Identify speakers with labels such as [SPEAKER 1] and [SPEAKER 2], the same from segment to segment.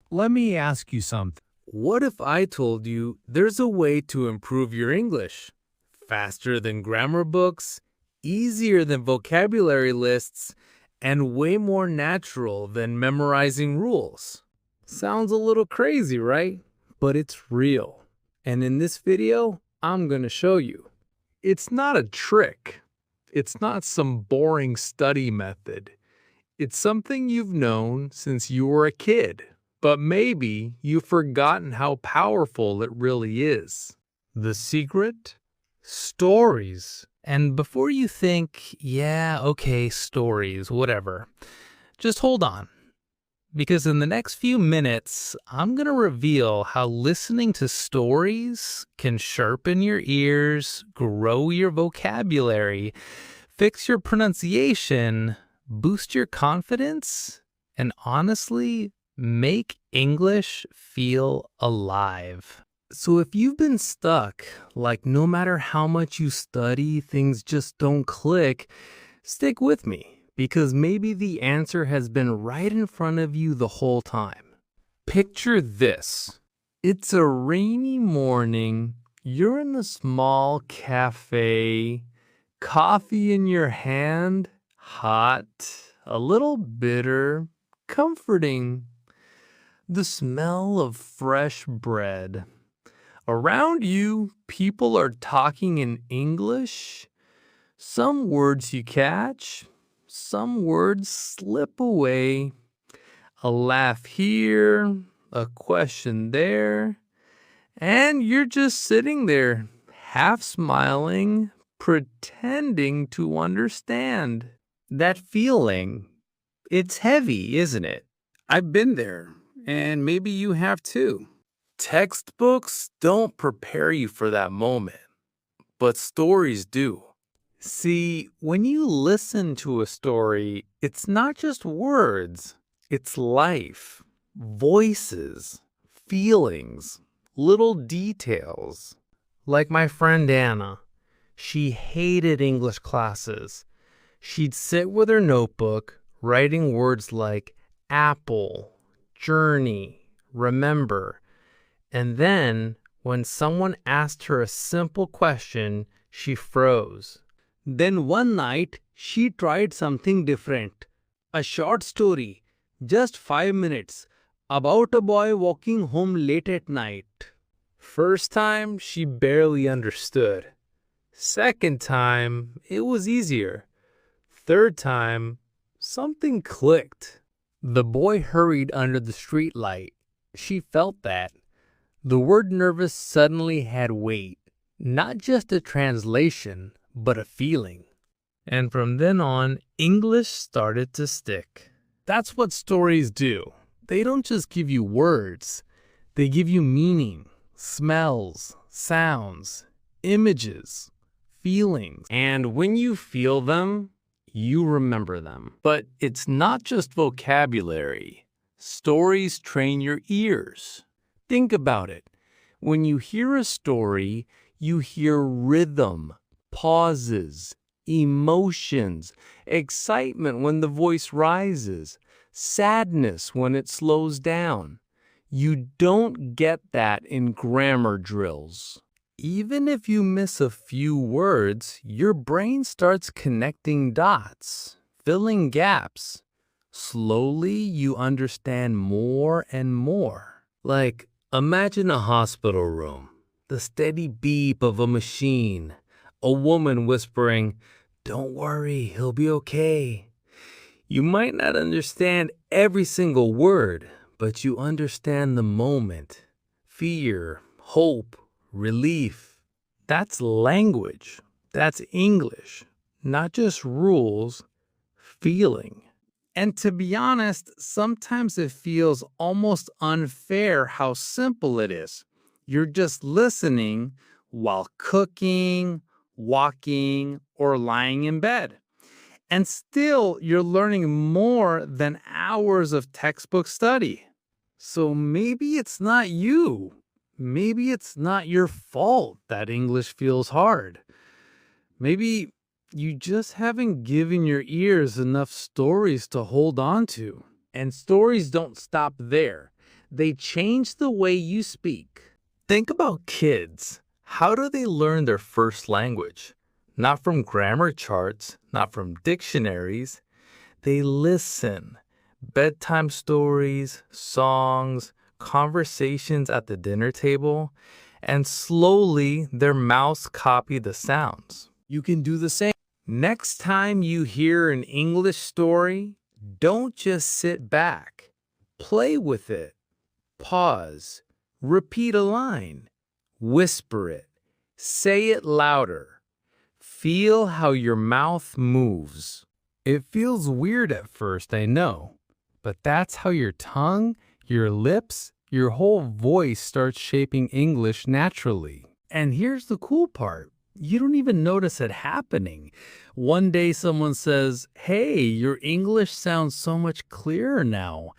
[SPEAKER 1] Let me ask you something.
[SPEAKER 2] What if I told you there's a way to improve your English? Faster than grammar books, easier than vocabulary lists, and way more natural than memorizing rules. Sounds a little crazy, right? But it's real. And in this video, I'm going to show you.
[SPEAKER 1] It's not a trick. It's not some boring study method. It's something you've known since you were a kid, but maybe you've forgotten how powerful it really is. The secret? Stories. And before you think, yeah, okay, stories, whatever, just hold on. Because in the next few minutes, I'm going to reveal how listening to stories can sharpen your ears, grow your vocabulary, fix your pronunciation, boost your confidence, and honestly, make English feel alive.
[SPEAKER 2] So if you've been stuck, like no matter how much you study, things just don't click, stick with me, because maybe the answer has been right in front of you the whole time. Picture this. It's a rainy morning. You're in a small cafe, coffee in your hand, hot, a little bitter, comforting. The smell of fresh bread. Around you, people are talking in English. Some words you catch, some words slip away. A laugh here, a question there, and you're just sitting there, half smiling, pretending to understand. That feeling, it's heavy, isn't it?
[SPEAKER 3] I've been there, and maybe you have too.
[SPEAKER 2] Textbooks don't prepare you for that moment, but stories do.
[SPEAKER 1] See, when you listen to a story, it's not just words, it's life, voices, feelings, little details. Like my friend Anna, she hated English classes. She'd sit with her notebook, writing words like apple, journey, remember. And then, when someone asked her a simple question, she froze.
[SPEAKER 4] Then one night, she tried something different. A short story, just 5 minutes, about a boy walking home late at night.
[SPEAKER 2] First time, she barely understood. Second time, it was easier. Third time, something clicked. The boy hurried under the streetlight. She felt that. The word nervous suddenly had weight, not just a translation, but a feeling. And from then on, English started to stick.
[SPEAKER 1] That's what stories do. They don't just give you words. They give you meaning, smells, sounds, images, feelings.
[SPEAKER 2] And when you feel them, you remember them. But it's not just vocabulary. Stories train your ears. Think about it. When you hear a story, you hear rhythm, pauses, emotions, excitement when the voice rises, sadness when it slows down. You don't get that in grammar drills. Even if you miss a few words, your brain starts connecting dots, filling gaps. Slowly, you understand more and more. Like, imagine a hospital room, the steady beep of a machine, a woman whispering, "Don't worry, he'll be okay." You might not understand every single word, but you understand the moment. Fear, hope, relief. That's language. That's English. Not just rules, feeling.
[SPEAKER 4] And to be honest, sometimes it feels almost unfair how simple it is. You're just listening while cooking, walking, or lying in bed. And still, you're learning more than hours of textbook study. So maybe it's not you. Maybe it's not your fault that English feels hard. Maybe you just haven't given your ears enough stories to hold on to. And stories don't stop there.
[SPEAKER 2] They change the way you speak. Think about kids. How do they learn their first language? Not from grammar charts, not from dictionaries. They listen. Bedtime stories, songs, conversations at the dinner table, and slowly their mouths copy the sounds. You can do the same. Next time you hear an English story, don't just sit back. Play with it. Pause. Repeat a line. Whisper it. Say it louder. Feel how your mouth moves. It feels weird at first, I know, but that's how your tongue, your lips, your whole voice starts shaping English naturally. And here's the cool part. You don't even notice it happening. One day someone says, "Hey, your English sounds so much clearer now."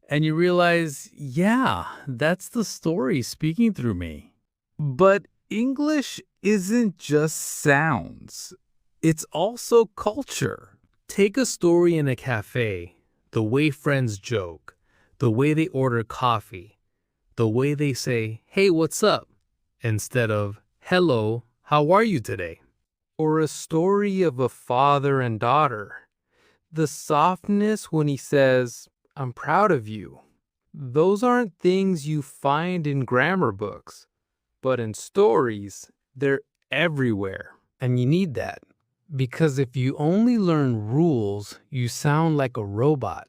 [SPEAKER 2] And you realize, yeah, that's the story speaking through me. But English isn't just sounds. It's also culture. Take a story in a cafe, the way friends joke, the way they order coffee, the way they say, "Hey, what's up?" instead of, "Hello, how are you today?" Or a story of a father and daughter. The softness when he says, "I'm proud of you." Those aren't things you find in grammar books, but in stories, they're everywhere. And you need that. Because if you only learn rules, you sound like a robot.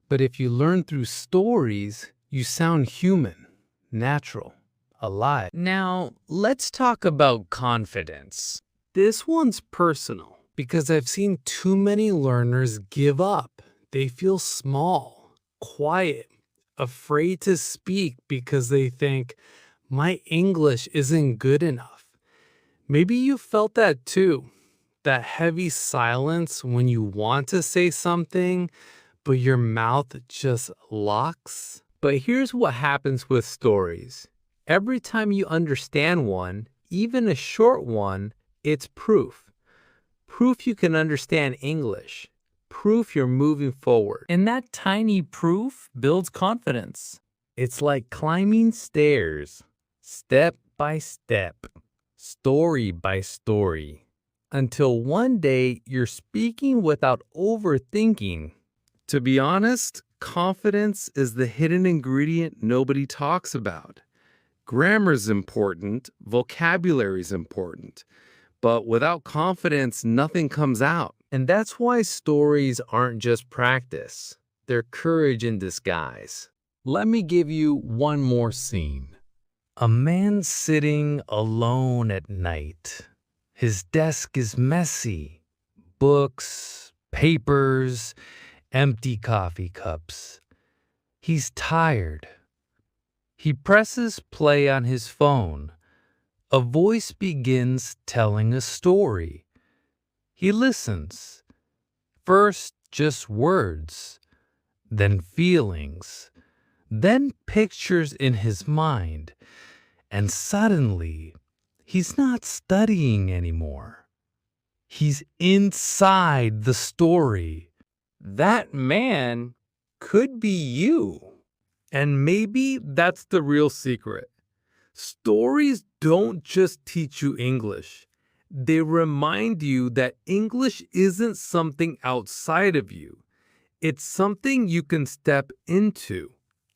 [SPEAKER 2] But if you learn through stories, you sound human, natural, alive. Now, let's talk about confidence. This one's personal because I've seen too many learners give up. They feel small, quiet, afraid to speak because they think, "My English isn't good enough." Maybe you felt that too. That heavy silence when you want to say something, but your mouth just locks. But here's what happens with stories. Every time you understand one, even a short one, it's proof. Proof you can understand English. Proof you're moving forward. And that tiny proof builds confidence. It's like climbing stairs, step by step, story by story, until one day you're speaking without overthinking. To be honest, confidence is the hidden ingredient nobody talks about. Grammar's important, vocabulary's important, but without confidence, nothing comes out. And that's why stories aren't just practice. They're courage in disguise. Let me give you one more scene. A man sitting alone at night. His desk is messy. Books, papers, empty coffee cups. He's tired. He presses play on his phone. A voice begins telling a story. He listens. First, just words, then feelings, then pictures in his mind, and suddenly, he's not studying anymore. He's inside the story. That man could be you. And maybe that's the real secret. Stories don't just teach you English. They remind you that English isn't something outside of you. It's something you can step into,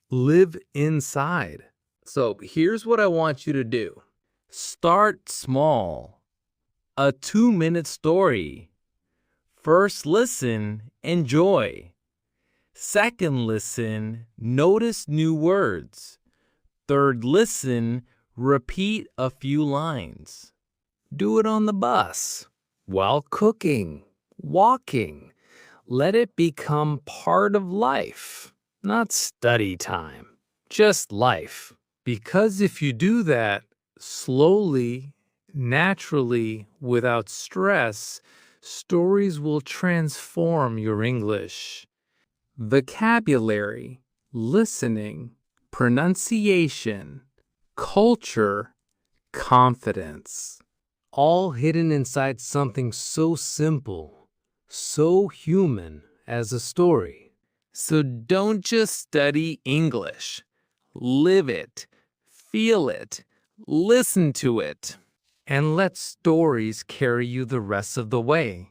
[SPEAKER 2] live inside. So here's what I want you to do. Start small. A 2-minute story. First listen, enjoy. Second listen, notice new words. Third listen, repeat a few lines. Do it on the bus, while cooking, walking. Let it become part of life, not study time, just life. Because if you do that, slowly, naturally, without stress, stories will transform your English. Vocabulary, listening, pronunciation, culture, confidence. All hidden inside something so simple, so human as a story. So don't just study English. live it, feel it, listen to it, and let stories carry you the rest of the way.